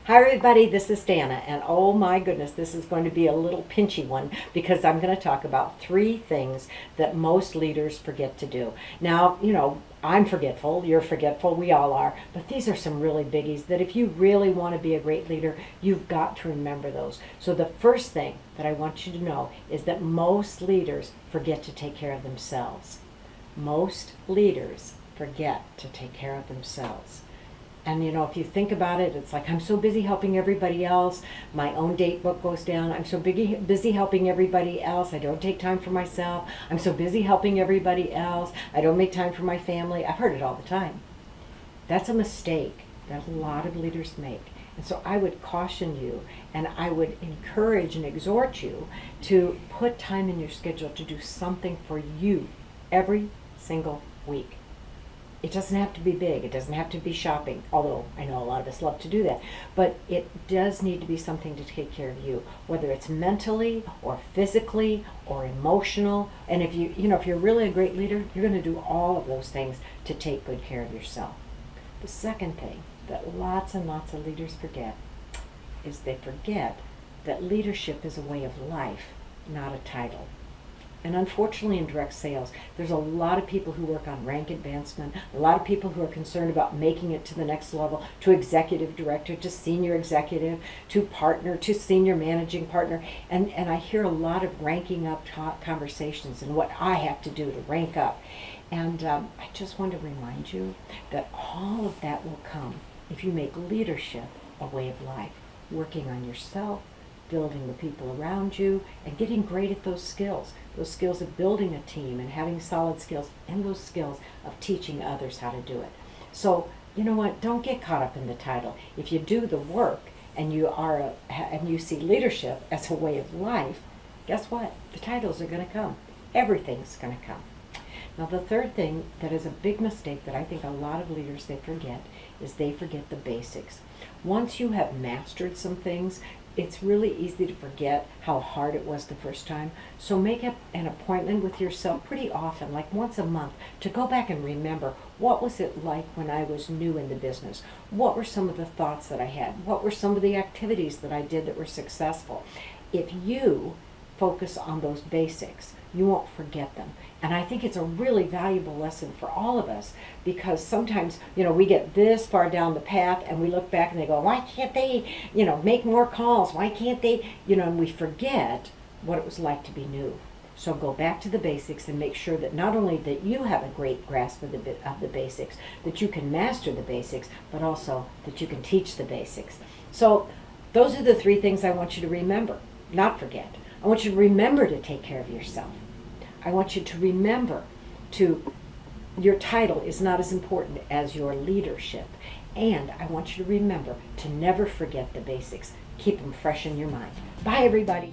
Hi everybody, this is Dana, and oh my goodness, this is going to be a little pinchy one because I'm going to talk about 3 things that most leaders forget to do. Now, I'm forgetful, you're forgetful, we all are, but these are some really biggies that if you really want to be a great leader, you've got to remember those. So the first thing that I want you to know is that most leaders forget to take care of themselves. Most leaders forget to take care of themselves. And if you think about it, it's like I'm so busy helping everybody else. My own date book goes down. I'm so busy helping everybody else. I don't take time for myself. I'm so busy helping everybody else. I don't make time for my family. I've heard it all the time. That's a mistake that a lot of leaders make. And so I would caution you and I would encourage and exhort you to put time in your schedule to do something for you every single week. It doesn't have to be big. It doesn't have to be shopping, although I know a lot of us love to do that. But it does need to be something to take care of you, whether it's mentally or physically or emotional. And if you're really a great leader, you're going to do all of those things to take good care of yourself. The second thing that lots and lots of leaders forget is they forget that leadership is a way of life, not a title. And unfortunately in direct sales, there's a lot of people who work on rank advancement, a lot of people who are concerned about making it to the next level, to executive director, to senior executive, to partner, to senior managing partner. And I hear a lot of ranking up conversations and what I have to do to rank up. And I just want to remind you that all of that will come if you make leadership a way of life, working on yourself, building the people around you, and getting great at those skills of building a team and having solid skills, and those skills of teaching others how to do it. So, you know what? Don't get caught up in the title. If you do the work and you see leadership as a way of life, guess what? The titles are going to come. Everything's going to come. Now, the third thing that is a big mistake that I think a lot of leaders they forget is they forget the basics. Once you have mastered some things, it's really easy to forget how hard it was the first time. So make an appointment with yourself pretty often, like once a month, to go back and remember what was it like when I was new in the business. What were some of the thoughts that I had? What were some of the activities that I did that were successful? If you focus on those basics, you won't forget them. And I think it's a really valuable lesson for all of us, because sometimes, we get this far down the path and we look back and they go, why can't they, make more calls? Why can't they, and we forget what it was like to be new. So go back to the basics and make sure that not only that you have a great grasp of the basics, that you can master the basics, but also that you can teach the basics. So those are the 3 things I want you to remember, not forget. I want you to remember to take care of yourself. I want you to remember your title is not as important as your leadership. And I want you to remember to never forget the basics. Keep them fresh in your mind. Bye, everybody.